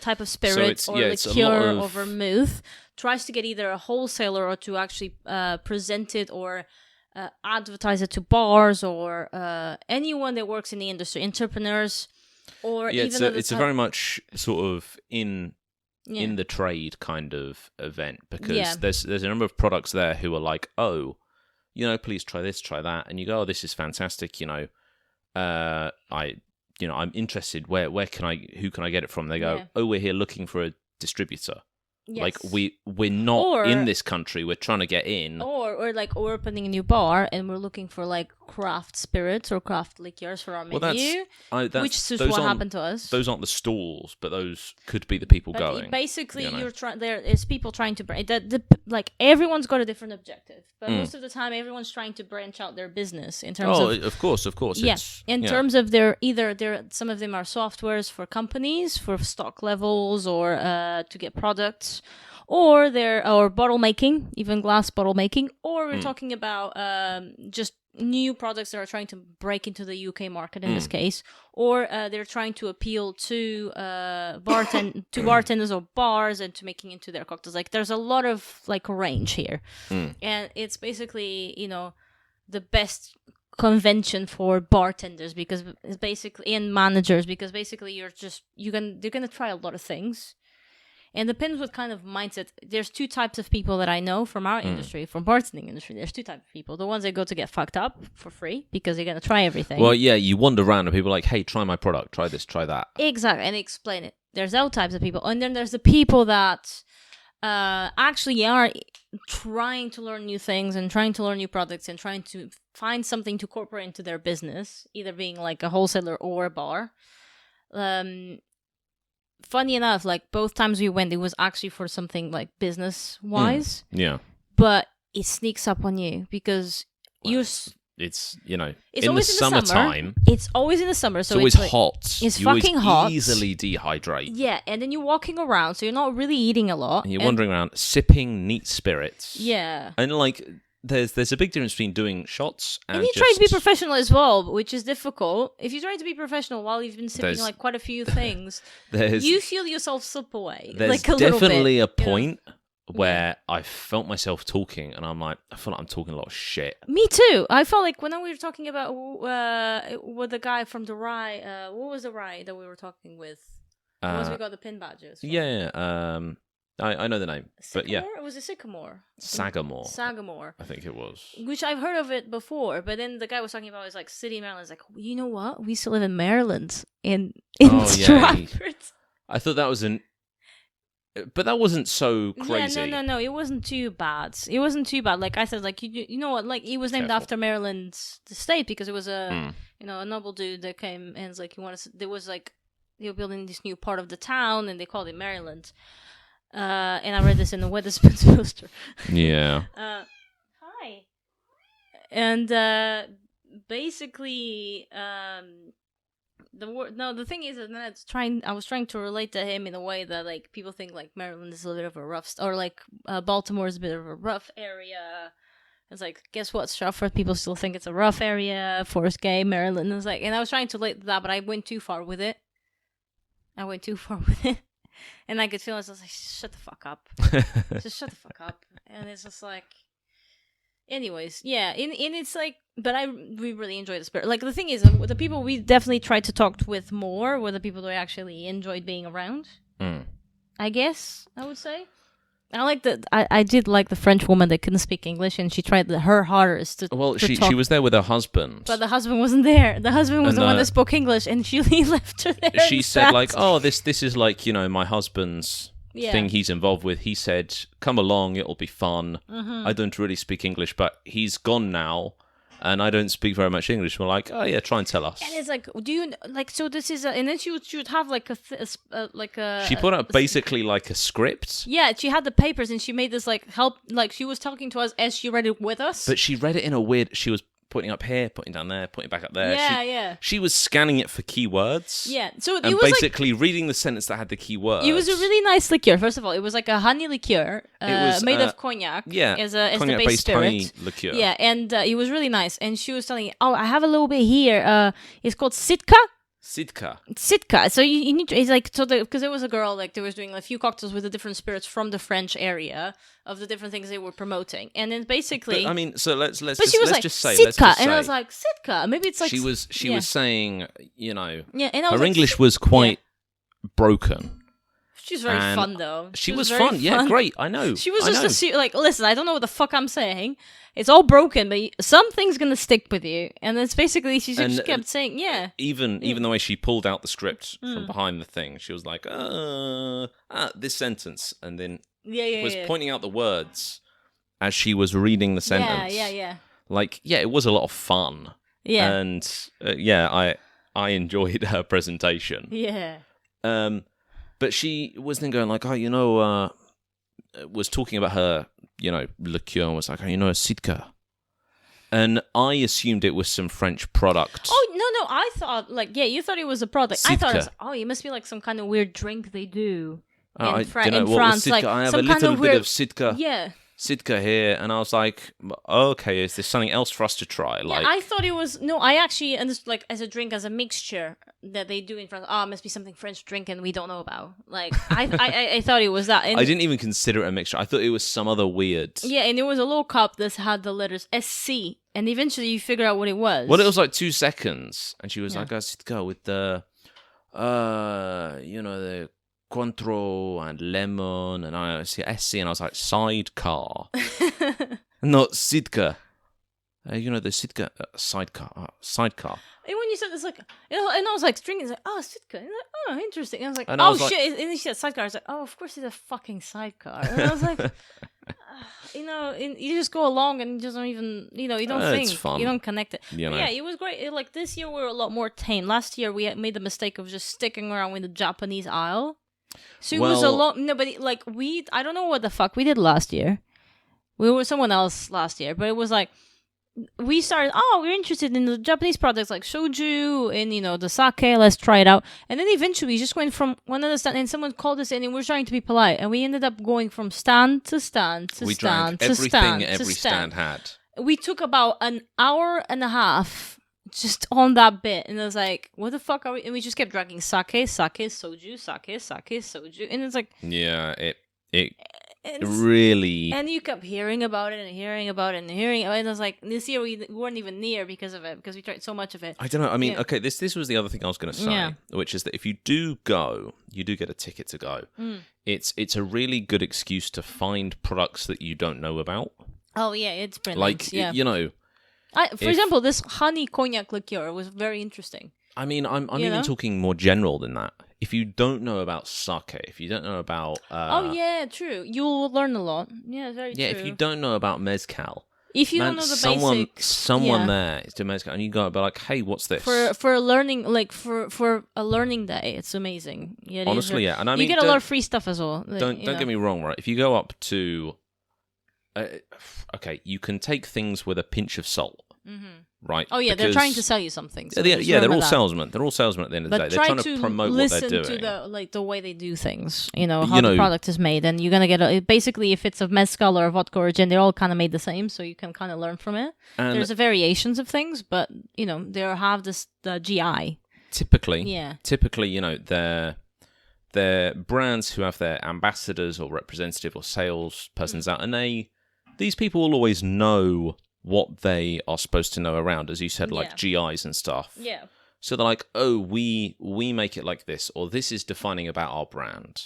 S1: type of spirit or liqueur or vermouth. Tries to get either a wholesaler or to actually present it or advertise it to bars or anyone that works in the industry, entrepreneurs, or even
S2: it's a very much sort of in the trade kind of event, because there's a number of products there who are like, oh, please try this, try that, and you go, oh, this is fantastic, I'm interested. Who can I get it from? They go, oh, we're here looking for a distributor. Yes. Like we're not in this country. We're trying to get in.
S1: Or like we're opening a new bar and we're looking for like craft spirits or craft liqueurs for our menu. Which is what happened to us.
S2: Those aren't the stalls, but those could be the people going.
S1: Basically, there is people trying to like everyone's got a different objective, but most of the time everyone's trying to branch out their business in terms of.
S2: Of course.
S1: Yeah, terms of some of them are softwares for companies for stock levels or to get products. Or bottle making, even glass bottle making, or we're talking about just new products that are trying to break into the UK market in this case, or they're trying to appeal to bartenders or bars and to making into their cocktails. Like there's a lot of like range here, and it's basically the best convention for bartenders because it's basically and managers because basically you're gonna try a lot of things. And depends what kind of mindset. There's two types of people that I know from our industry, from bartending industry. There's two types of people. The ones that go to get fucked up for free because they're going to try everything.
S2: Well, yeah, you wander around and people are like, hey, try my product. Try this, try that.
S1: Exactly. And explain it. There's those types of people. And then there's the people that actually are trying to learn new things and trying to learn new products and trying to find something to incorporate into their business, either being like a wholesaler or a bar. Funny enough, like both times we went, it was actually for something like business wise.
S2: Yeah.
S1: But it sneaks up on you because
S2: it's in the summertime.
S1: It's always in the summer, so
S2: it's always hot.
S1: It's fucking hot.
S2: Easily dehydrate.
S1: Yeah, and then you're walking around, so you're not really eating a lot.
S2: And you're wandering around, sipping neat spirits.
S1: Yeah.
S2: And like. There's a big difference between doing shots and
S1: you try to be professional as well, which is difficult. If you try to be professional while you've been sipping like quite a few things, you feel yourself slip away.
S2: There's
S1: like
S2: definitely a point where I felt myself talking, and I'm like, I feel like I'm talking a lot of shit.
S1: Me too. I felt like when we were talking about with the guy from the rye. What was the rye that we were talking with? Once we got the pin badges. From?
S2: Yeah. I know the name,
S1: Sycamore?
S2: But yeah.
S1: Or was it Sycamore?
S2: Sagamore. I think it was.
S1: Which I've heard of it before, but then the guy was talking about his like city in Maryland. It's like, you know what? We used to live in Maryland in Stratford.
S2: I thought that was but that wasn't so crazy.
S1: Yeah, no, it wasn't too bad. Like I said, like you know what? Like it was named after Maryland, the state, because it was a a noble dude that came and was like there was like they were building this new part of the town and they called it Maryland. And I read this in the Wetherspoons poster.
S2: Yeah.
S1: Hi. And basically, the thing is that I was trying to relate to him in a way that like people think like Maryland is a bit of a rough, or like Baltimore is a bit of a rough area. It's like, guess what, Stratford? People still think it's a rough area. Forest Gay, Maryland. It's like, and I was trying to relate to that, but I went too far with it. And I could feel it. I was like, shut the fuck up. Just shut the fuck up. And it's just like... Anyways, yeah. And it's like... But we really enjoyed the spirit. Like, the thing is, the people we definitely tried to talk with more were the people that I actually enjoyed being around. I guess, I would say. I did like the French woman that couldn't speak English, and she tried her hardest to. Well,
S2: she was there with her husband,
S1: but the husband wasn't there. The husband was the one that spoke English, and he left her there.
S2: She said like, "Oh, this is like my husband's thing he's involved with." He said, "Come along, it'll be fun." I don't really speak English, but he's gone now. and I don't speak very much English. We're like, oh yeah, try and tell us.
S1: And it's like, do you like? So this is, and then she would have like
S2: She put out basically like a script.
S1: Yeah, she had the papers, and she made this like help. Like she was talking to us as she read it with us.
S2: But she read it in a weird. She was pointing up here, pointing down there, pointing back up there.
S1: Yeah.
S2: She was scanning it for keywords.
S1: Yeah, so it
S2: and
S1: was
S2: basically reading the sentence that had the keywords.
S1: It was a really nice liqueur. First of all, it was like a honey liqueur made of cognac.
S2: Yeah,
S1: as the base
S2: cognac-based
S1: spirit.
S2: honey liqueur.
S1: Yeah, and it was really nice. And she was telling, "Oh, I have a little bit here. It's called Sitka." Sitka. So you need to, it's like, so because there was a girl, like, they was doing a few cocktails with the different spirits from the French area of the different things they were promoting, and then basically,
S2: but, I mean, so let's
S1: but
S2: just,
S1: she was
S2: let's
S1: like,
S2: just say
S1: Sitka, and I was like, Sitka. Maybe it's like
S2: she was saying, you know,
S1: and I was
S2: her English was quite broken.
S1: She's very fun though.
S2: She was fun. Yeah, great. I know.
S1: She was just like, listen, I don't know what the fuck I'm saying. It's all broken, but something's gonna stick with you. And it's basically she just kept saying, yeah.
S2: Even the way she pulled out the script from behind the thing, she was like, this sentence, and then was pointing out the words as she was reading the sentence.
S1: Yeah.
S2: Like, yeah, it was a lot of fun.
S1: Yeah.
S2: And I enjoyed her presentation.
S1: Yeah.
S2: But she was then going like, was talking about her, liqueur, and was like, a Sitka. And I assumed it was some French product.
S1: Oh, no, I thought, like, you thought it was a product.
S2: Sitka.
S1: I thought, it must be like some kind of weird drink they do in
S2: France.
S1: Like,
S2: I have
S1: some
S2: a little
S1: kind of
S2: bit
S1: weird...
S2: of Sitka.
S1: Yeah.
S2: Sitka here, and I was like, okay, is there something else for us to try? Like,
S1: I thought it was I actually understood, like, as a drink, as a mixture that they do in France. Oh, it must be something French drink and we don't know about. Like, I thought it was that. And
S2: I didn't even consider it a mixture. I thought it was some other weird.
S1: Yeah, and it was a little cup that had the letters SC, and eventually you figure out what it was.
S2: Well, it was like 2 seconds, and she was like, Sitka with the, the Cointreau and lemon, and I see SC, and I was like, sidecar, not Sitka. The Sitka sidecar.
S1: And when you said this, like, and I was like, drinking, like, oh, Sitka, and like, oh, interesting. And I was like,
S2: and
S1: shit, and then she said sidecar. I was like, oh, of course it's a fucking sidecar. And I was like, you just go along and you just don't even, you don't think,
S2: it's fun.
S1: You don't connect it.
S2: Yeah,
S1: it was great. Like, this year we were a lot more tame. Last year we made the mistake of just sticking around with the Japanese aisle. So it was a lot. No, but like I don't know what the fuck we did last year. We were someone else last year, but it was like we started. Oh, we're interested in the Japanese products like soju and the sake. Let's try it out. And then eventually, we just went from one of the stand, and someone called us in, and we were trying to be polite, and we ended up going from stand to stand to stand to stand.
S2: Every stand had.
S1: We took about an hour and a half. Just on that bit, and I was like, "What the fuck are we?" And we just kept drinking sake, soju, sake, soju, and it's like,
S2: yeah, it really.
S1: And you kept hearing about it and hearing about it and hearing, and I was like, this year we weren't even near because of it, because we tried so much of it.
S2: I don't know. I mean, okay, this was the other thing I was going to say, which is that if you do go, you do get a ticket to go. It's a really good excuse to find products that you don't know about.
S1: Oh yeah, it's brilliant.
S2: Like
S1: for example, this honey cognac liqueur was very interesting.
S2: I mean, I'm even talking more general than that. If you don't know about sake, if you don't know about...
S1: oh, yeah, true. You'll learn a lot. Yeah, very true.
S2: Yeah, if you don't know about mezcal...
S1: If you don't know the basics...
S2: Someone there is doing mezcal, and you go, but like, hey, what's this?
S1: For a learning, like, for a learning day, it's amazing. Yeah,
S2: honestly, yeah. And I mean,
S1: you get a lot of free stuff as well.
S2: Don't get me wrong, right? If you go up to... okay, you can take things with a pinch of salt. Right. Oh
S1: yeah, they're trying to sell you something. So
S2: they're all salesmen. They're all salesmen at the end of the day. They're trying to promote what they're doing.
S1: Listen to the way they do things. How the product is made, and you're gonna get basically if it's a mezcal or a vodka or gin, they're all kind of made the same, so you can kind of learn from it. And there's variations of things, but they have the GI. Typically,
S2: they're brands who have their ambassadors or representative or sales persons out, and these people will always know what they are supposed to know around, as you said, like GIs and stuff.
S1: Yeah.
S2: So they're like, oh, we make it like this, or this is defining about our brand.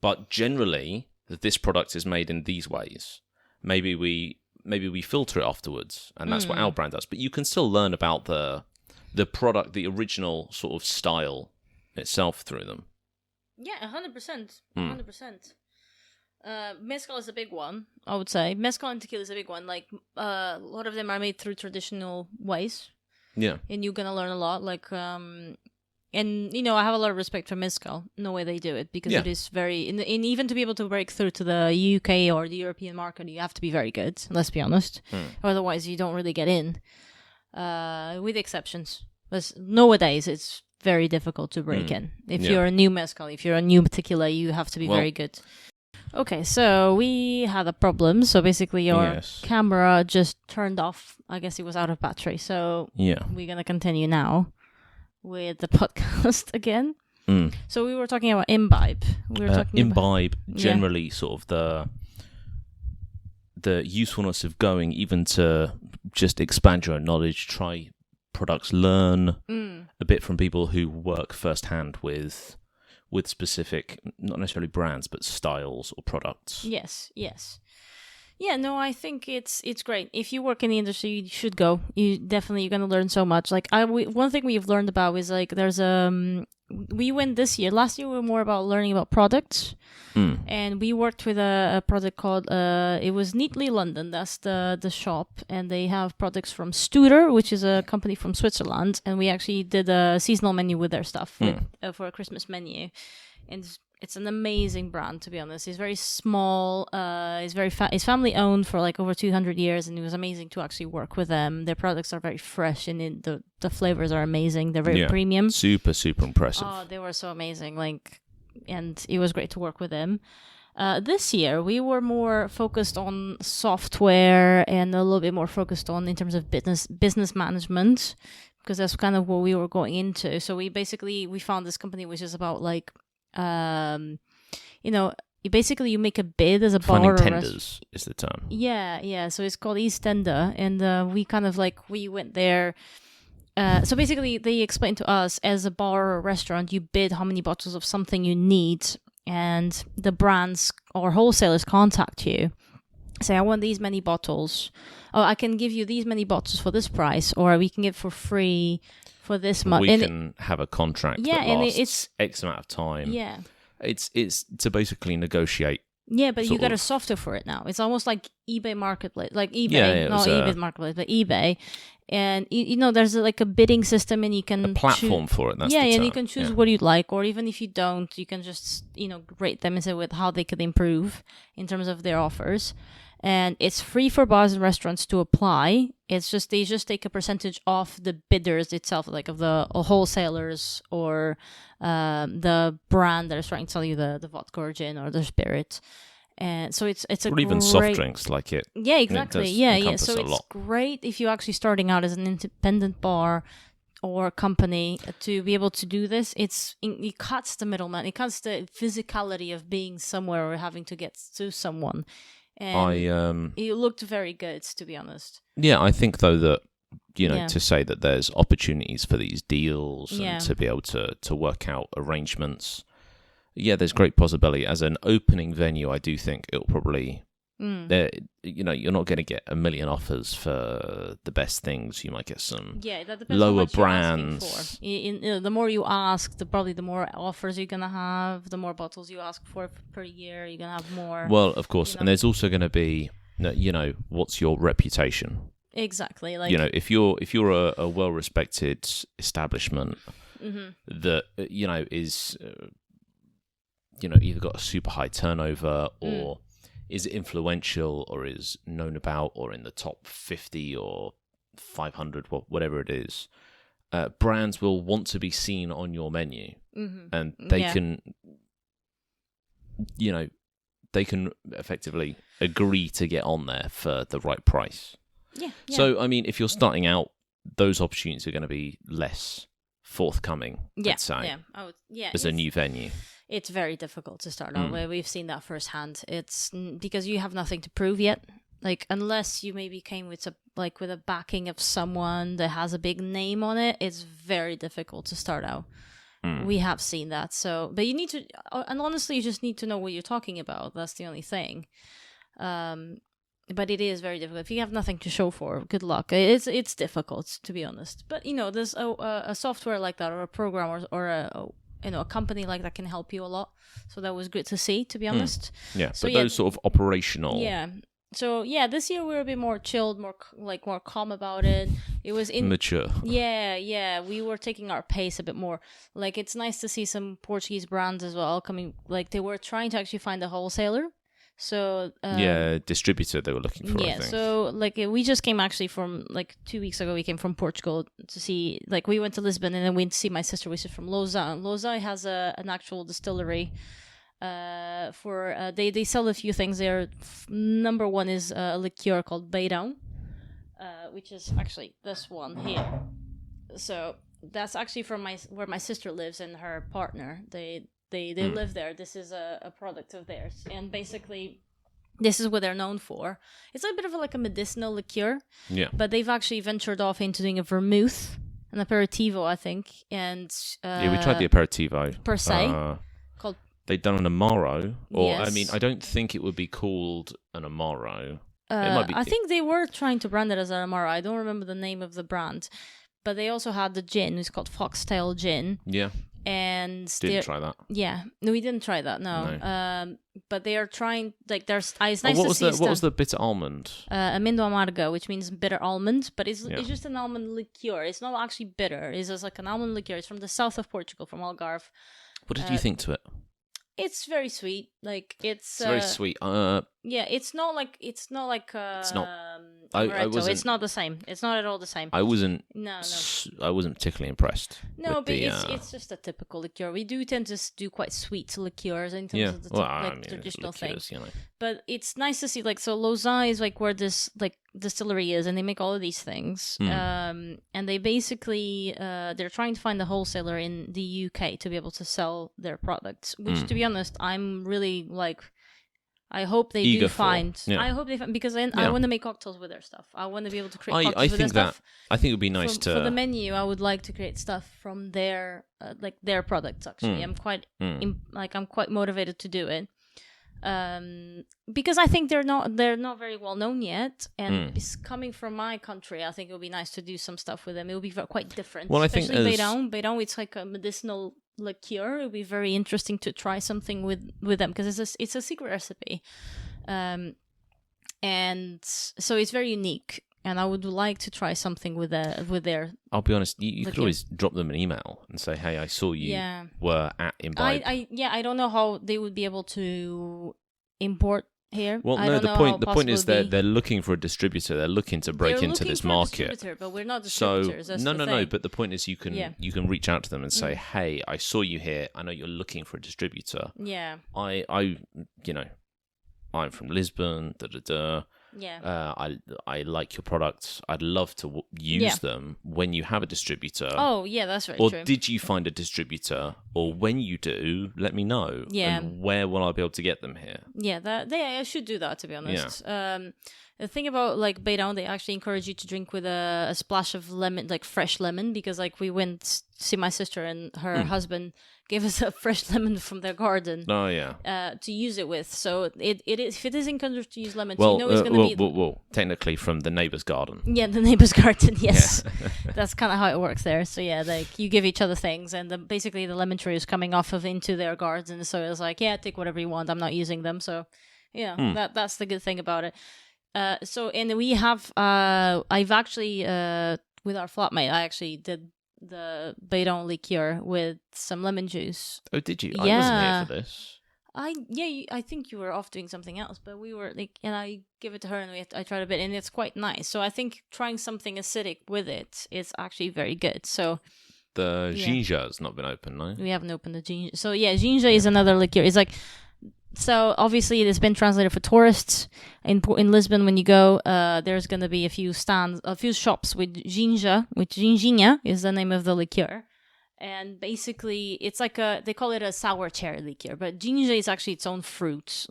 S2: But generally, this product is made in these ways. Maybe we filter it afterwards, and that's what our brand does. But you can still learn about the product, the original sort of style itself through them.
S1: Yeah, 100%. 100%. Mezcal is a big one, I would say. Mezcal and tequila is a big one. Like, a lot of them are made through traditional ways.
S2: Yeah.
S1: And you're gonna learn a lot. Like, and, you know, I have a lot of respect for mezcal, the way they do it, because it is very... And even to be able to break through to the UK or the European market, you have to be very good, let's be honest. Otherwise, you don't really get in, with exceptions. But nowadays, it's very difficult to break in. If you're a new mezcal, if you're a new tequila, you have to be very good. Okay, so we had a problem. So basically, your camera just turned off. I guess it was out of battery. So we're going to continue now with the podcast again. So we were talking about Imbibe. We were talking
S2: Imbibe, generally sort of the usefulness of going even to just expand your knowledge, try products, learn a bit from people who work firsthand with specific, not necessarily brands, but styles or products.
S1: Yes. Yeah, no, I think it's great. If you work in the industry, you should go. You're going to learn so much. Like, one thing we've learned about is, like, there's we went this year. Last year we were more about learning about products, and we worked with a product called it was Neatly London. That's the shop, and they have products from Studer, which is a company from Switzerland, and we actually did a seasonal menu with their stuff for a Christmas menu, and it's an amazing brand, to be honest. It's very small. It's family owned for like over 200 years, and it was amazing to actually work with them. Their products are very fresh, and the flavors are amazing. They're very premium.
S2: Super impressive.
S1: Oh, they were so amazing. Like, and it was great to work with them. This year, we were more focused on software and a little bit more focused on in terms of business management, because that's kind of what we were going into. So we found this company which is about like, you make a bid as a bar.
S2: Finding tenders is the term.
S1: Yeah. So it's called EastEnder, and we went there. So basically, they explained to us, as a bar or a restaurant, you bid how many bottles of something you need, and the brands or wholesalers contact you, say, I want these many bottles. Oh, I can give you these many bottles for this price, or we can give for free for this much.
S2: We can have a contract that lasts it's X amount of time.
S1: Yeah.
S2: It's to basically negotiate.
S1: Yeah, but you got a software for it now. It's almost like eBay Marketplace, like eBay, not eBay Marketplace, but eBay. And there's like a bidding system, and you can
S2: a platform for it. That's the term.
S1: And you can choose what you'd like, or even if you don't, you can just rate them and say with how they could improve in terms of their offers. And it's free for bars and restaurants to apply. It's just they just take a percentage off the bidders itself, like of the wholesalers or the brand that is trying to sell you the vodka or gin or the spirit. And so it's a
S2: or even soft drinks like it.
S1: Yeah, exactly. Yeah. So it's great if you're actually starting out as an independent bar or company to be able to do this. It cuts the middleman. It cuts the physicality of being somewhere or having to get to someone. And it looked very good, to be honest.
S2: Yeah, I think though that to say that there's opportunities for these deals and to be able to work out arrangements. Yeah, there's great possibility. As an opening venue, I do think it'll probably, you're not going to get a million offers for the best things. You might get some lower brands.
S1: The more you ask, the more offers you're going to have. The more bottles you ask for per year, you're going to have more.
S2: Well, of course. And there's also going to be, what's your reputation?
S1: Exactly. Like,
S2: if you're a well-respected establishment that, is... either got a super high turnover or is influential or is known about or in the top 50 or 500, whatever it is, brands will want to be seen on your menu and they can, they can effectively agree to get on there for the right price.
S1: Yeah.
S2: So, I mean, if you're starting out, those opportunities are going to be less forthcoming, let's say, as a new venue.
S1: It's very difficult to start out with. We've seen that firsthand. It's because you have nothing to prove yet. Like, unless you maybe came with a backing of someone that has a big name on it, it's very difficult to start out. We have seen that. So, but you need to, and honestly, you just need to know what you're talking about. That's the only thing. But it is very difficult. If you have nothing to show for, good luck. It's difficult, to be honest. But there's a software like that, or a program, or a company like that can help you a lot. So that was good to see, to be honest.
S2: Yeah, so but those sort of operational.
S1: Yeah. So this year we were a bit more chilled, more calm about it. It was
S2: mature.
S1: Yeah. We were taking our pace a bit more. Like, it's nice to see some Portuguese brands as well coming. Like, they were trying to actually find a wholesaler. So
S2: distributor they were looking for.
S1: Yeah,
S2: I think.
S1: so we just came actually from 2 weeks ago. We came from Portugal to see. We went to Lisbon and then we went to see my sister, which is from Lausanne. Lausanne has an actual distillery. They sell a few things there. Number one is a liqueur called Beirão, which is actually this one here. So that's actually from where my sister lives and her partner. They live there. This is a product of theirs, and basically this is what they're known for. It's a bit of a medicinal liqueur, but they've actually ventured off into doing a vermouth, an aperitivo, I think, and
S2: we tried the aperitivo
S1: per se, called.
S2: They'd done an Amaro, or yes. I mean, I don't think it would be called an Amaro.
S1: I think they were trying to brand it as an Amaro. I don't remember the name of the brand, but they also had the gin. It's called Foxtail Gin.
S2: Yeah.
S1: And
S2: didn't try that.
S1: Yeah, no, we didn't try that. No. But they are trying. There's. It's nice
S2: what
S1: to see.
S2: What was the bitter almond?
S1: Amendo amargo, which means bitter almond, but it's just an almond liqueur. It's not actually bitter. It's just an almond liqueur. It's from the south of Portugal, from Algarve.
S2: What did you think to it?
S1: It's very sweet. It's
S2: very sweet.
S1: Yeah, it's not like
S2: it's not.
S1: It's not the same. It's not at all the same.
S2: I wasn't.
S1: No.
S2: I wasn't particularly impressed.
S1: No, but it's just a typical liqueur. We do tend to do quite sweet liqueurs in terms of the traditional thing. But it's nice to see. So Lausanne is where this distillery is, and they make all of these things. And they basically they're trying to find a wholesaler in the UK to be able to sell their products. Which, to be honest, I'm really I hope they do find. Yeah. I hope they find, because I want to make cocktails with their stuff. I want to be able to create cocktails with their stuff.
S2: I think it would be nice
S1: for the menu. I would like to create stuff from their their products. Actually, I'm quite I'm quite motivated to do it. Because I think they're not very well known yet, and it's coming from my country. I think it would be nice to do some stuff with them. It would be quite different.
S2: Well,
S1: especially Beirão, it's like a medicinal liqueur. It would be very interesting to try something with them, because it's a secret recipe, and so it's very unique. And I would like to try something with their.
S2: I'll be honest. You could always drop them an email and say, "Hey, I saw you were at Imbibe."
S1: I don't know how they would be able to import here.
S2: Well, no. The point is they're looking for a distributor. They're looking to break into this market.
S1: But we're not distributors.
S2: So no. But the point is, you can reach out to them and say, "Hey, I saw you here. I know you're looking for a distributor.
S1: Yeah.
S2: I'm from Lisbon.
S1: Yeah.
S2: I like your products. I'd love to use them when you have a distributor.
S1: Oh, yeah, that's very true.
S2: Or did you find a distributor? Or when you do, let me know.
S1: Yeah.
S2: And where will I be able to get them here?
S1: Yeah, I should do that, to be honest. Yeah. The thing about Beirão, they actually encourage you to drink with a splash of lemon, fresh lemon, because we went to see my sister and her husband gave us a fresh lemon from their garden.
S2: Oh yeah.
S1: To use it with, so it is, if it is encouraged to use lemon, so it's going to be.
S2: Well, technically from the neighbour's garden.
S1: Yeah, the neighbour's garden. Yes, that's kind of how it works there. So yeah, you give each other things, and basically the lemon tree is coming off into their garden. So it's take whatever you want. I'm not using them. So yeah, that's the good thing about it. And we have, I've actually, with our flatmate, I actually did the Beirão liqueur with some lemon juice.
S2: Oh, did you?
S1: Yeah.
S2: I wasn't here for this.
S1: I think you were off doing something else, but we were and I give it to her and I tried a bit, and it's quite nice. So I think trying something acidic with it is actually very good. So
S2: the ginger has not been opened, no?
S1: We haven't opened the ginger. So yeah, ginger is another liqueur. It's so obviously it has been translated for tourists in Lisbon. When you go, there's going to be a few shops with ginger, which ginginha is the name of the liqueur. And basically it's they call it a sour cherry liqueur, but ginger is actually its own fruit.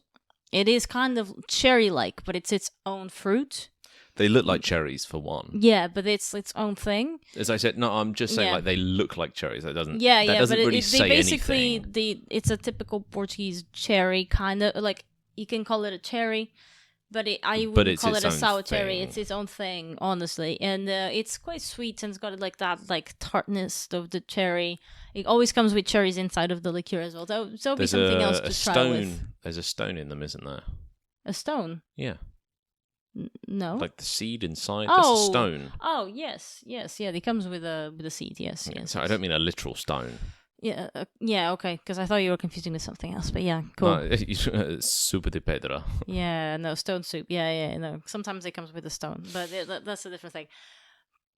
S1: It is kind of cherry-like, but it's its own fruit.
S2: They look like cherries for one.
S1: Yeah, but it's its own thing.
S2: As I said, no, I'm just saying they look like cherries. That doesn't.
S1: Yeah,
S2: that doesn't
S1: but
S2: really say
S1: basically
S2: anything.
S1: It's a typical Portuguese cherry kind of you can call it a cherry. But I wouldn't call it a sour cherry. It's its own thing, honestly, and it's quite sweet and it's got like that like tartness of the cherry. It always comes with cherries inside of the liqueur as well. There'll be something else to try with.
S2: There's a stone in them, isn't there?
S1: A stone?
S2: Yeah.
S1: No.
S2: Like the seed inside. That's a stone.
S1: Oh yes. Yeah. It comes with a seed. Yes.
S2: So I don't mean a literal stone.
S1: Yeah, okay, because I thought you were confusing with something else, but yeah, cool.
S2: No, soup de pedra.
S1: Yeah, no, stone soup. Yeah, no. Sometimes it comes with a stone, but that's a different thing.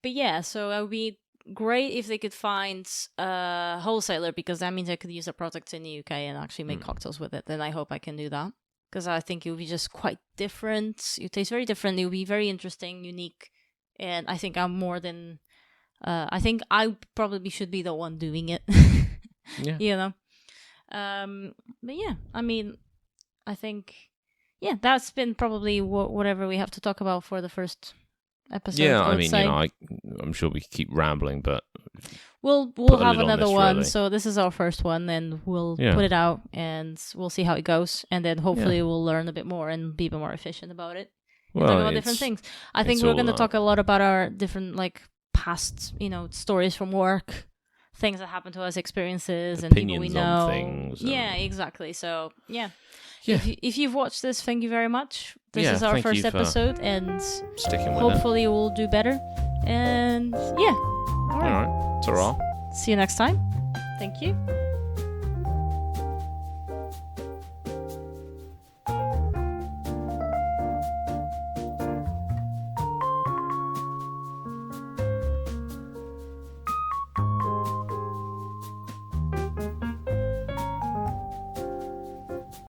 S1: But yeah, so it would be great if they could find a wholesaler, because that means I could use a product in the UK and actually make cocktails with it. Then I hope I can do that, because I think it would be just quite different. It tastes very different. It would be very interesting, unique, and I think I'm more than... I think I probably should be the one doing it.
S2: Yeah.
S1: You know? But yeah, I mean, I think, yeah, that's been probably whatever we have to talk about for the first episode.
S2: Yeah, I mean, I'm sure we could keep rambling, but
S1: we'll have another one. Really. So this is our first one, and we'll put it out, and we'll see how it goes, and then hopefully we'll learn a bit more and be a bit more efficient about it. And talk about different things. I think we're going to talk a lot about our different past, stories from work, things that happen to us, experiences, and people we know.
S2: Things
S1: yeah, exactly. So yeah. If you've watched this, thank you very much. This is our first episode, and
S2: sticking with
S1: hopefully we'll do better. And yeah, all right.
S2: Ta-ra.
S1: See you next time. Thank you.